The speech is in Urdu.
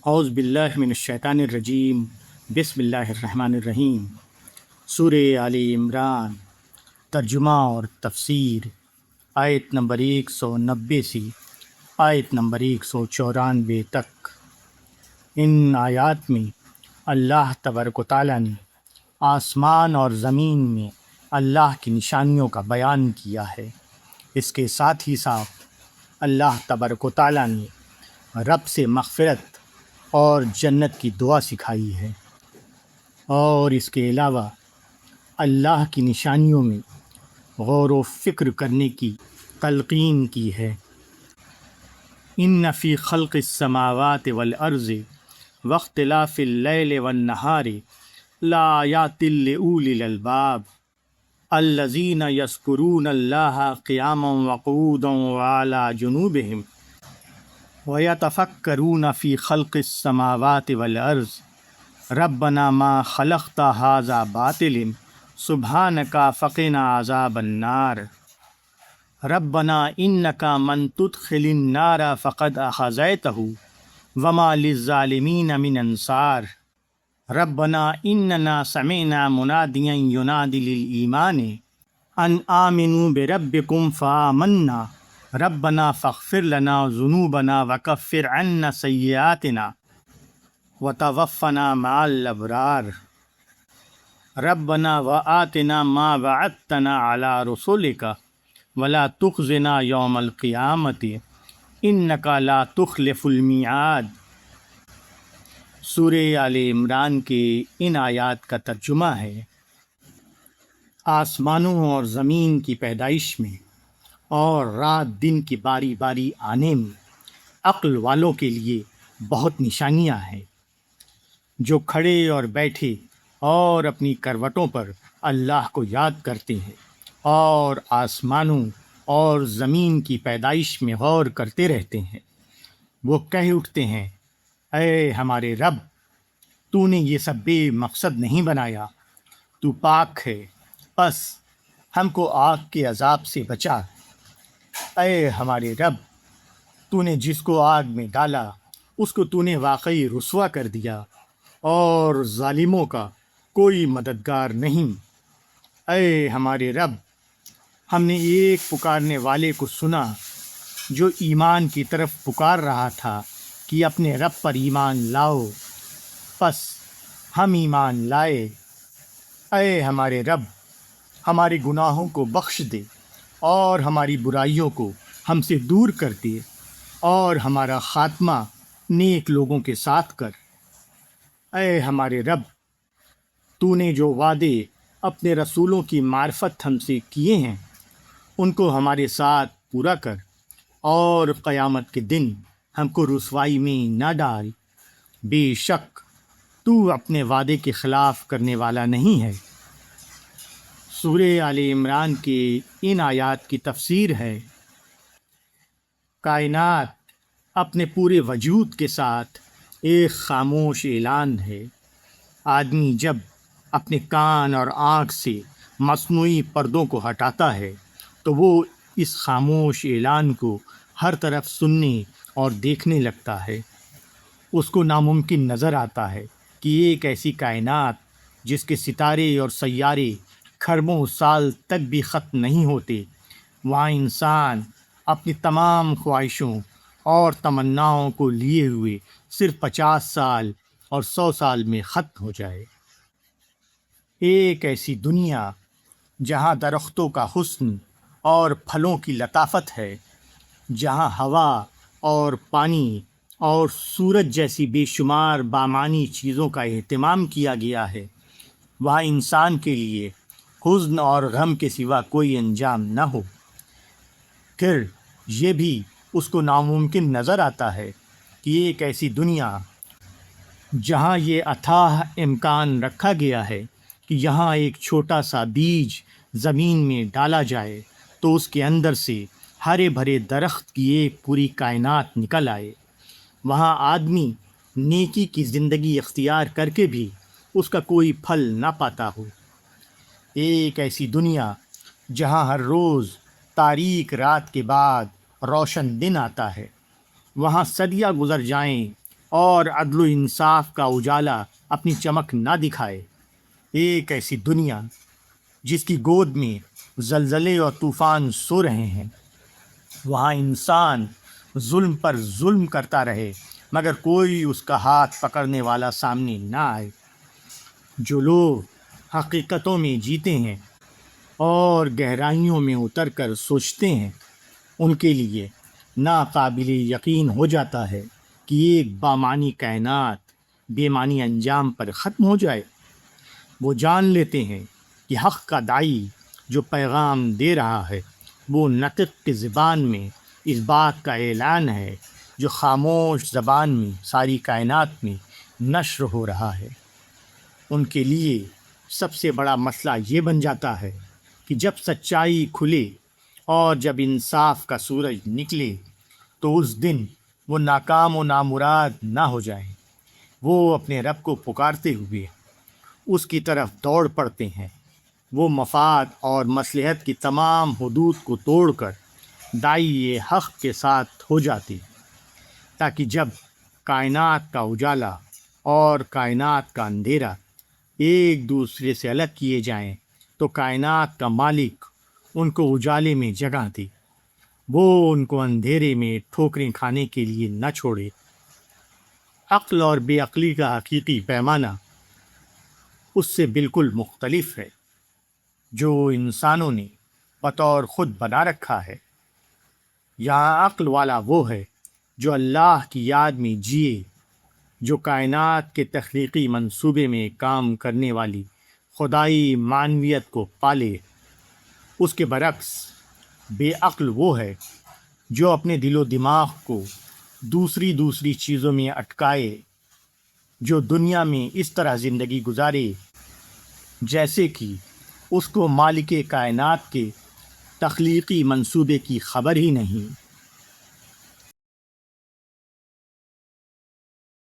اعوذ باللہ من الشیطان الرجیم، بسم اللہ الرحمن الرحیم۔ سورہ آل عمران، ترجمہ اور تفسیر، آیت نمبر 190 سے آیت نمبر 194 تک۔ ان آیات میں اللہ تبارک و تعالیٰ نے آسمان اور زمین میں اللہ کی نشانیوں کا بیان کیا ہے۔ اس کے ساتھ ہی ساتھ اللہ تبارک و تعالیٰ نے رب سے مغفرت اور جنت کی دعا سکھائی ہے، اور اس کے علاوہ اللہ کی نشانیوں میں غور و فکر کرنے کی تلقین کی ہے۔ ان فی خلق السماوات والارض واختلاف اللیل والنہار لآیات لأولی الالباب الذین یذکرون اللہ قیاما وقعودا وعلی جنوبہم وَيَتَفَكَّرُونَ فِي خَلْقِ السَّمَاوَاتِ وَالْأَرْضِ رَبَّنَا مَا خَلَقْتَ هَذَا بَاطِلًا سُبْحَانَكَ فَقِنَا عَذَابَ النَّارِ رَبَّنَا إِنَّكَ مَن تُدْخِلِ النَّارَ فَقَدْ أَخْزَيْتَهُ وَمَا لِلظَّالِمِينَ مِنْ أَنصَارٍ رَبَّنَا إِنَّنَا سَمِعْنَا مُنَادِيًا يُنَادِي لِلْإِيمَانِ أَنْ آمِنُوا بِرَبِّكُمْ فَآمَنَّا ربنا فاغفر لنا ذنوبنا وکفر عنا سیئاتنا وتوفنا مع الابرار ربنا وآتنا ما وعدتنا على رسلك ولا تخزنا يوم القيامة انك لا تخلف الميعاد۔ سورہ آل عمران کے ان آیات کا ترجمہ ہے: آسمانوں اور زمین کی پیدائش میں اور رات دن کی باری باری آنے میں عقل والوں کے لیے بہت نشانیاں ہیں۔ جو کھڑے اور بیٹھے اور اپنی کروٹوں پر اللہ کو یاد کرتے ہیں اور آسمانوں اور زمین کی پیدائش میں غور کرتے رہتے ہیں، وہ کہہ اٹھتے ہیں: اے ہمارے رب، تو نے یہ سب بے مقصد نہیں بنایا، تو پاک ہے، بس ہم کو آگ کے عذاب سے بچا۔ اے ہمارے رب، تو نے جس کو آگ میں ڈالا اس کو تو نے واقعی رسوا کر دیا، اور ظالموں کا کوئی مددگار نہیں۔ اے ہمارے رب، ہم نے ایک پکارنے والے کو سنا جو ایمان کی طرف پکار رہا تھا کہ اپنے رب پر ایمان لاؤ، پس ہم ایمان لائے۔ اے ہمارے رب، ہمارے گناہوں کو بخش دے اور ہماری برائیوں کو ہم سے دور کر دے، اور ہمارا خاتمہ نیک لوگوں کے ساتھ کر۔ اے ہمارے رب، تو نے جو وعدے اپنے رسولوں کی معرفت ہم سے کیے ہیں ان کو ہمارے ساتھ پورا کر، اور قیامت کے دن ہم کو رسوائی میں نہ ڈال۔ بے شک تو اپنے وعدے کے خلاف کرنے والا نہیں ہے۔ سورہ آل عمران کے ان آیات کی تفسیر ہے: کائنات اپنے پورے وجود کے ساتھ ایک خاموش اعلان ہے۔ آدمی جب اپنے کان اور آنکھ سے مصنوعی پردوں کو ہٹاتا ہے تو وہ اس خاموش اعلان کو ہر طرف سننے اور دیکھنے لگتا ہے۔ اس کو ناممکن نظر آتا ہے کہ ایک ایسی کائنات جس کے ستارے اور سیارے کھربوں سال تک بھی ختم نہیں ہوتے، وہاں انسان اپنی تمام خواہشوں اور تمناؤں کو لیے ہوئے صرف 50 سال اور 100 سال میں ختم ہو جائے۔ ایک ایسی دنیا جہاں درختوں کا حسن اور پھلوں کی لطافت ہے، جہاں ہوا اور پانی اور سورج جیسی بے شمار بامانی چیزوں کا اہتمام کیا گیا ہے، وہاں انسان کے لیے حزن اور غم کے سوا کوئی انجام نہ ہو۔ پھر یہ بھی اس کو ناممکن نظر آتا ہے کہ ایک ایسی دنیا جہاں یہ اتھاہ امکان رکھا گیا ہے کہ یہاں ایک چھوٹا سا بیج زمین میں ڈالا جائے تو اس کے اندر سے ہرے بھرے درخت کی ایک پوری کائنات نکل آئے، وہاں آدمی نیکی کی زندگی اختیار کر کے بھی اس کا کوئی پھل نہ پاتا ہو۔ ایک ایسی دنیا جہاں ہر روز تاریک رات کے بعد روشن دن آتا ہے، وہاں صدیاں گزر جائیں اور عدل و انصاف کا اجالا اپنی چمک نہ دکھائے، ایک ایسی دنیا جس کی گود میں زلزلے اور طوفان سو رہے ہیں، وہاں انسان ظلم پر ظلم کرتا رہے مگر کوئی اس کا ہاتھ پکڑنے والا سامنے نہ آئے۔ جو لوگ حقیقتوں میں جیتے ہیں اور گہرائیوں میں اتر کر سوچتے ہیں، ان کے لیے ناقابل یقین ہو جاتا ہے کہ ایک بامانی کائنات بے معنی انجام پر ختم ہو جائے۔ وہ جان لیتے ہیں کہ حق کا داعی جو پیغام دے رہا ہے وہ نطق کی زبان میں اس بات کا اعلان ہے جو خاموش زبان میں ساری کائنات میں نشر ہو رہا ہے۔ ان کے لیے سب سے بڑا مسئلہ یہ بن جاتا ہے کہ جب سچائی کھلے اور جب انصاف کا سورج نکلے تو اس دن وہ ناکام و نامراد نہ ہو جائیں۔ وہ اپنے رب کو پکارتے ہوئے اس کی طرف دوڑ پڑتے ہیں۔ وہ مفاد اور مصلحت کی تمام حدود کو توڑ کر داعی حق کے ساتھ ہو جاتے، تاکہ جب کائنات کا اجالا اور کائنات کا اندھیرا ایک دوسرے سے الگ کیے جائیں تو کائنات کا مالک ان کو اجالے میں جگہ دے، وہ ان کو اندھیرے میں ٹھوکریں کھانے کے لیے نہ چھوڑے۔ عقل اور بے عقلی کا حقیقی پیمانہ اس سے بالکل مختلف ہے جو انسانوں نے بطور خود بنا رکھا ہے۔ یہاں عقل والا وہ ہے جو اللہ کی یاد میں جیے، جو کائنات کے تخلیقی منصوبے میں کام کرنے والی خدائی معنویت کو پالے۔ اس کے برعکس بے عقل وہ ہے جو اپنے دل و دماغ کو دوسری چیزوں میں اٹکائے، جو دنیا میں اس طرح زندگی گزارے جیسے کہ اس کو مالک کائنات کے تخلیقی منصوبے کی خبر ہی نہیں۔